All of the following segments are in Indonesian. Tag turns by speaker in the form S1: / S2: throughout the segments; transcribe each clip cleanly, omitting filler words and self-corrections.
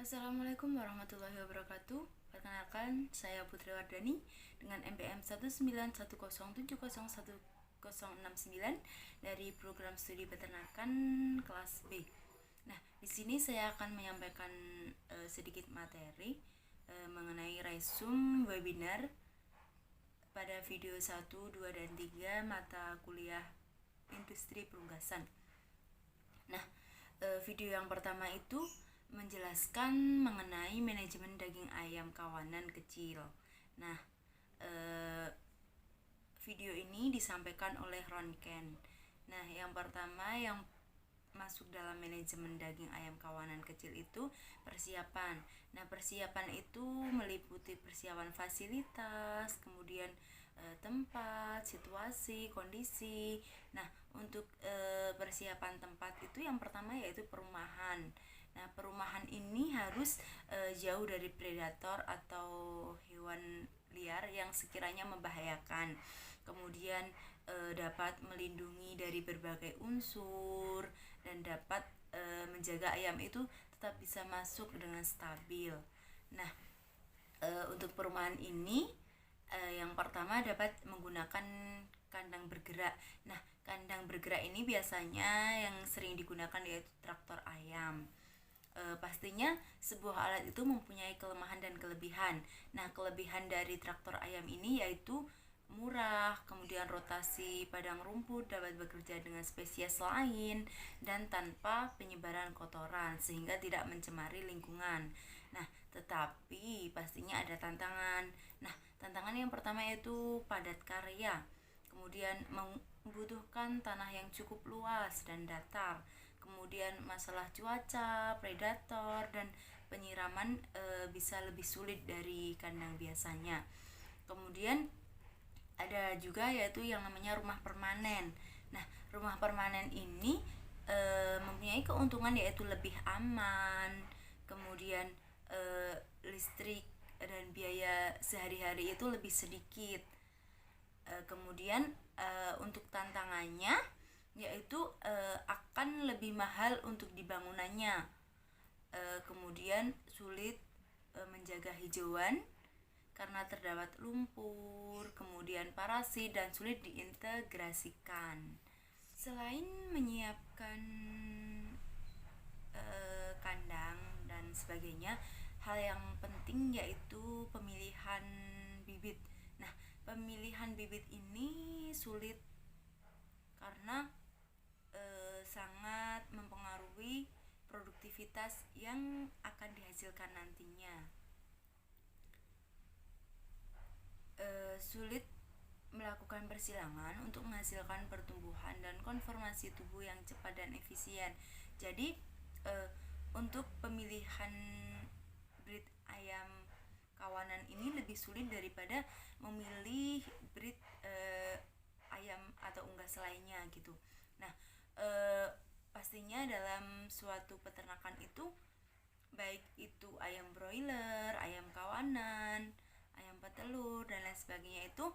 S1: Assalamualaikum warahmatullahi wabarakatuh. Perkenalkan, saya Putri Wardani dengan NPM 19107011069 dari program studi peternakan kelas B. Nah, di sini saya akan menyampaikan sedikit materi mengenai resume webinar pada video 1, 2, dan 3 mata kuliah industri perunggasan. Nah, video yang pertama itu menjelaskan mengenai manajemen daging ayam kawanan kecil. Nah, video ini disampaikan oleh Ronken. Nah, yang pertama yang masuk dalam manajemen daging ayam kawanan kecil itu persiapan. Nah, persiapan itu meliputi persiapan fasilitas, kemudian tempat, situasi, kondisi. Nah, untuk persiapan tempat itu yang pertama yaitu perumahan. Nah, perumahan ini harus jauh dari predator atau hewan liar yang sekiranya membahayakan. Kemudian dapat melindungi dari berbagai unsur dan dapat menjaga ayam itu tetap bisa masuk dengan stabil. Nah, untuk perumahan ini yang pertama dapat menggunakan kandang bergerak. Nah, kandang bergerak ini biasanya yang sering digunakan yaitu traktor ayam. Pastinya sebuah alat itu mempunyai kelemahan dan kelebihan. Nah, kelebihan dari traktor ayam ini yaitu murah, kemudian rotasi padang rumput dapat bekerja dengan spesies lain dan tanpa penyebaran kotoran sehingga tidak mencemari lingkungan. Nah, tetapi pastinya ada tantangan. Nah, tantangan yang pertama yaitu padat karya. Kemudian membutuhkan tanah yang cukup luas dan datar. Kemudian masalah cuaca, predator, dan penyiraman bisa lebih sulit dari kandang biasanya. Kemudian ada juga yaitu yang namanya rumah permanen. Nah, rumah permanen ini mempunyai keuntungan yaitu lebih aman, kemudian listrik dan biaya sehari-hari itu lebih sedikit. Kemudian untuk tantangannya yaitu akan lebih mahal untuk dibangunannya. Kemudian sulit menjaga hijauan karena terdapat lumpur, kemudian parasit dan sulit diintegrasikan. Selain menyiapkan kandang dan sebagainya, hal yang penting yaitu pemilihan bibit. Nah, pemilihan bibit ini sulit karena sangat mempengaruhi produktivitas yang akan dihasilkan nantinya. Sulit melakukan persilangan untuk menghasilkan pertumbuhan dan konformasi tubuh yang cepat dan efisien. Jadi untuk pemilihan breed ayam kawanan ini lebih sulit daripada memilih breed ayam atau unggas lainnya gitu. Nah, pastinya dalam suatu peternakan itu baik itu ayam broiler, ayam kawanan, ayam petelur dan lain sebagainya itu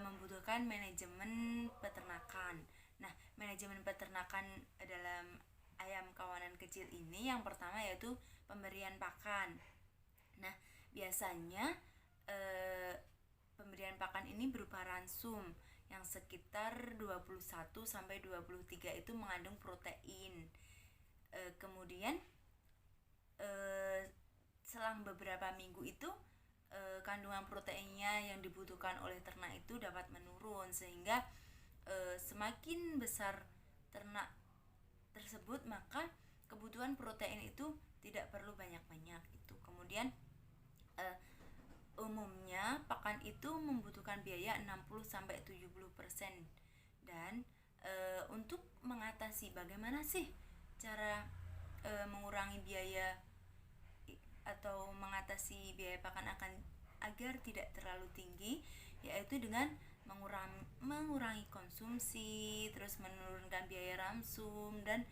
S1: membutuhkan manajemen peternakan. Nah, manajemen peternakan dalam ayam kawanan kecil ini yang pertama yaitu pemberian pakan. Nah, biasanya pemberian pakan ini berupa ransum yang sekitar 21-23 itu mengandung protein. Kemudian selang beberapa minggu itu kandungan proteinnya yang dibutuhkan oleh ternak itu dapat menurun sehingga semakin besar ternak tersebut maka kebutuhan protein itu tidak perlu banyak-banyak itu. Kemudian umumnya pakan itu membutuhkan biaya 60-70%. Dan untuk mengatasi bagaimana sih cara mengurangi biaya atau mengatasi biaya pakan agar tidak terlalu tinggi, yaitu dengan mengurangi konsumsi, terus menurunkan biaya ransum dan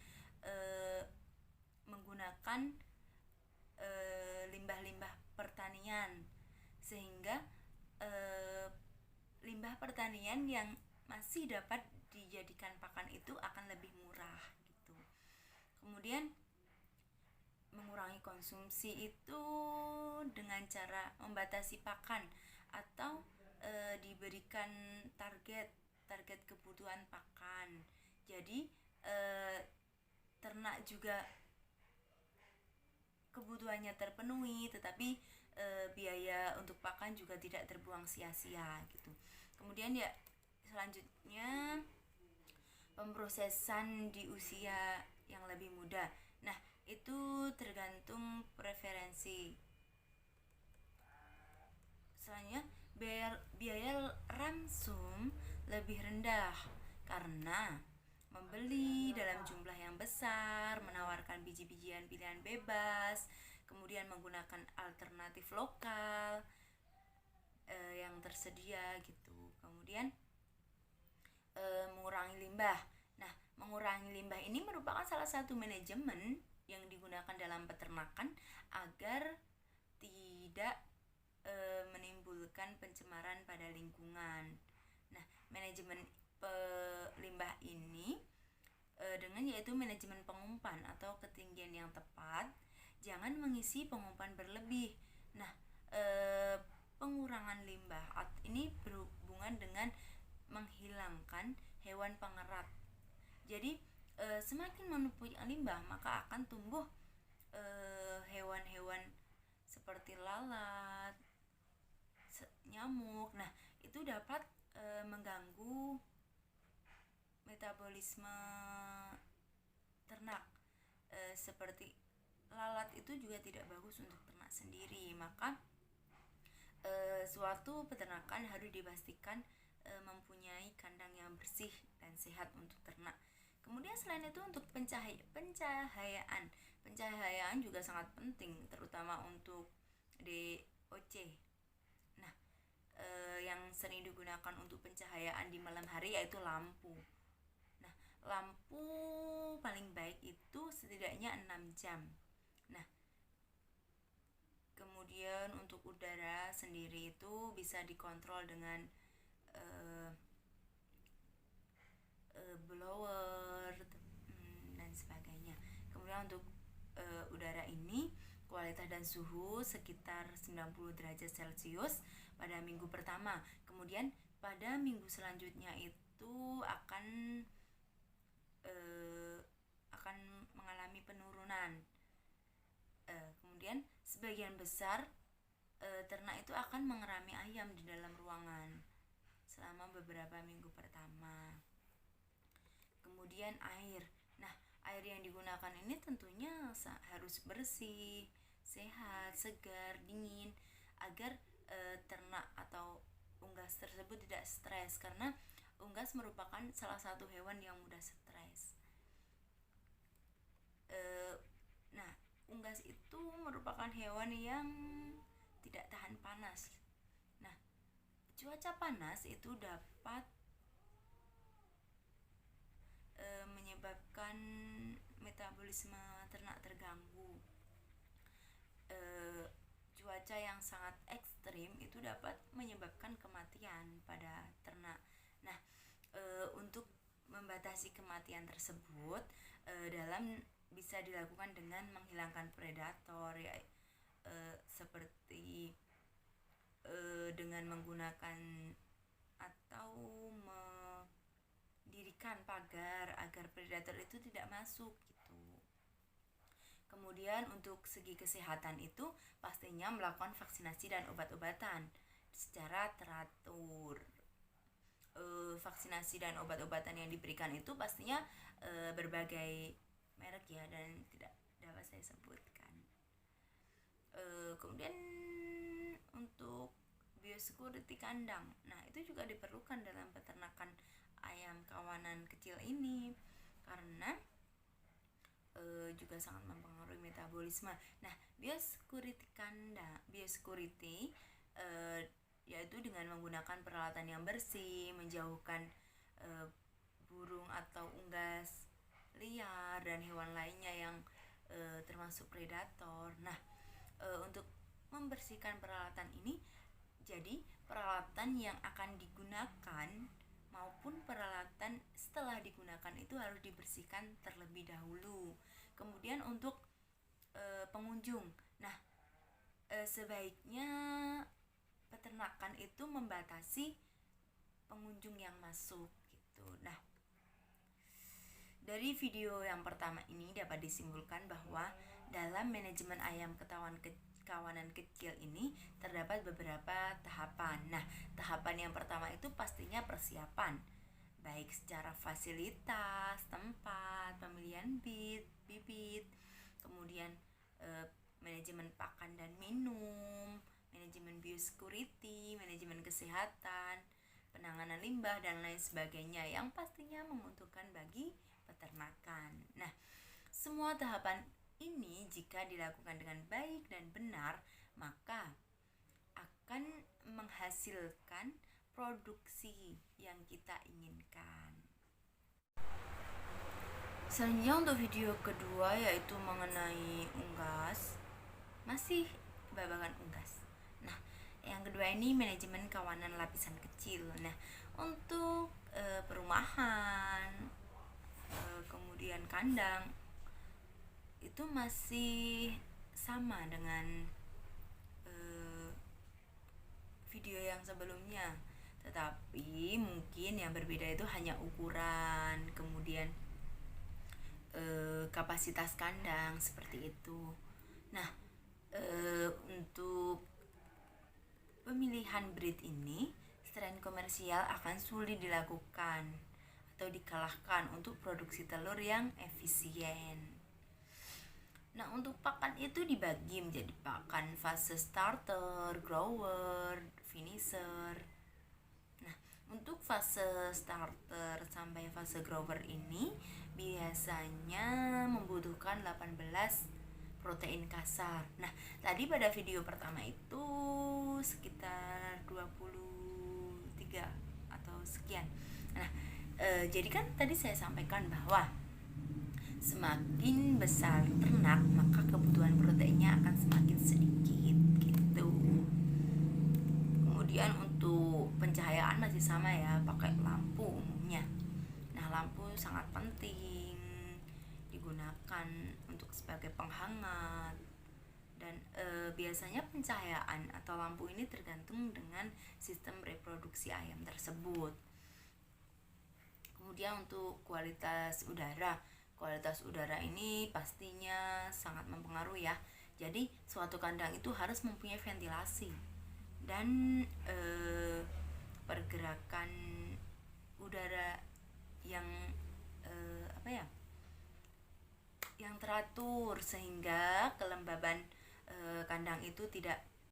S1: menggunakan limbah-limbah pertanian sehingga limbah pertanian yang masih dapat dijadikan pakan itu akan lebih murah gitu. Kemudian mengurangi konsumsi itu dengan cara membatasi pakan atau diberikan target kebutuhan pakan. Jadi ternak juga kebutuhannya terpenuhi, tetapi biaya untuk pakan juga tidak terbuang sia-sia gitu. Kemudian ya selanjutnya pemrosesan di usia yang lebih muda. Nah, itu tergantung preferensi. Selanjutnya biaya ransum lebih rendah karena membeli dalam jumlah yang besar, menawarkan biji-bijian pilihan bebas, kemudian menggunakan alternatif lokal yang tersedia gitu. Kemudian mengurangi limbah. Nah, mengurangi limbah ini merupakan salah satu manajemen yang digunakan dalam peternakan agar tidak menimbulkan pencemaran pada lingkungan. Nah, manajemen limbah ini dengan yaitu manajemen pengumpan atau ketinggian yang tepat, jangan mengisi pengumpan berlebih. Nah, pengurangan limbah ini berhubungan dengan menghilangkan hewan pengerat. Jadi semakin menumpuk limbah maka akan tumbuh hewan-hewan seperti lalat, nyamuk. Nah, itu dapat mengganggu metabolisme ternak. Seperti lalat itu juga tidak bagus untuk ternak sendiri. Maka suatu peternakan harus dipastikan mempunyai kandang yang bersih dan sehat untuk ternak. Kemudian selain itu untuk pencahayaan juga sangat penting, terutama untuk DOC. Nah, yang sering digunakan untuk pencahayaan di malam hari yaitu lampu. Nah, lampu paling baik itu setidaknya 6 jam. Nah, kemudian untuk udara sendiri itu bisa dikontrol dengan blower dan sebagainya. Kemudian untuk udara ini kualitas dan suhu sekitar 90 derajat Celcius pada minggu pertama. Kemudian pada minggu selanjutnya itu akan mengalami penurunan. Kemudian sebagian besar ternak itu akan mengerami ayam di dalam ruangan selama beberapa minggu pertama. Kemudian air. Nah, air yang digunakan ini tentunya harus bersih, sehat, segar, dingin agar ternak atau unggas tersebut tidak stres, karena unggas merupakan salah satu hewan yang mudah stres. Nah, unggas itu merupakan hewan yang tidak tahan panas. Nah, cuaca panas itu dapat menyebabkan metabolisme ternak terganggu. Cuaca yang sangat ekstrim itu dapat menyebabkan kematian pada ternak. Nah, untuk membatasi kematian tersebut bisa dilakukan dengan menghilangkan predator ya, seperti dengan menggunakan atau mendirikan pagar agar predator itu tidak masuk gitu. Kemudian untuk segi kesehatan itu pastinya melakukan vaksinasi dan obat-obatan secara teratur. Vaksinasi dan obat-obatan yang diberikan itu pastinya berbagai merek ya, dan tidak dapat saya sebutkan. Kemudian untuk biosecurity kandang, nah itu juga diperlukan dalam peternakan ayam kawanan kecil ini karena juga sangat mempengaruhi metabolisme. Nah, biosecurity yaitu dengan menggunakan peralatan yang bersih, menjauhkan burung atau unggas liar dan hewan lainnya yang termasuk predator. Nah, untuk membersihkan peralatan ini, jadi peralatan yang akan digunakan maupun peralatan setelah digunakan itu harus dibersihkan terlebih dahulu. Kemudian untuk pengunjung. Nah, sebaiknya peternakan itu membatasi pengunjung yang masuk gitu. Nah, dari video yang pertama ini dapat disimpulkan bahwa dalam manajemen ayam kawanan kecil ini terdapat beberapa tahapan. Nah, tahapan yang pertama itu pastinya persiapan, baik secara fasilitas, tempat, pemilihan bibit, kemudian manajemen pakan dan minum, manajemen biosecurity, manajemen kesehatan, penanganan limbah dan lain sebagainya yang pastinya menguntungkan bagi peternakan. Nah, semua tahapan ini jika dilakukan dengan baik dan benar, maka akan menghasilkan produksi yang kita inginkan. Selanjutnya untuk video kedua yaitu mengenai unggas, masih babagan unggas. Nah, yang kedua ini manajemen kawanan lapisan kecil. Nah, untuk perumahan, kemudian kandang itu masih sama dengan video yang sebelumnya, tetapi mungkin yang berbeda itu hanya ukuran, kemudian kapasitas kandang seperti itu. Nah, untuk pemilihan breed ini, strain komersial akan sulit dilakukan atau dikalahkan untuk produksi telur yang efisien. Nah, untuk pakan itu dibagi menjadi pakan fase starter, grower, finisher. Nah, untuk fase starter sampai fase grower ini biasanya membutuhkan 18 protein kasar. Nah, tadi pada video pertama itu sekitar 23 atau sekian. Nah, jadi kan tadi saya sampaikan bahwa semakin besar ternak maka kebutuhan proteinnya akan semakin sedikit gitu. Kemudian untuk pencahayaan masih sama ya, pakai lampu umumnya. Nah, lampu sangat penting digunakan untuk sebagai penghangat dan biasanya pencahayaan atau lampu ini tergantung dengan sistem reproduksi ayam tersebut. Kemudian untuk kualitas udara ini pastinya sangat mempengaruhi ya. Jadi suatu kandang itu harus mempunyai ventilasi dan pergerakan udara yang yang teratur sehingga kelembaban kandang itu tidak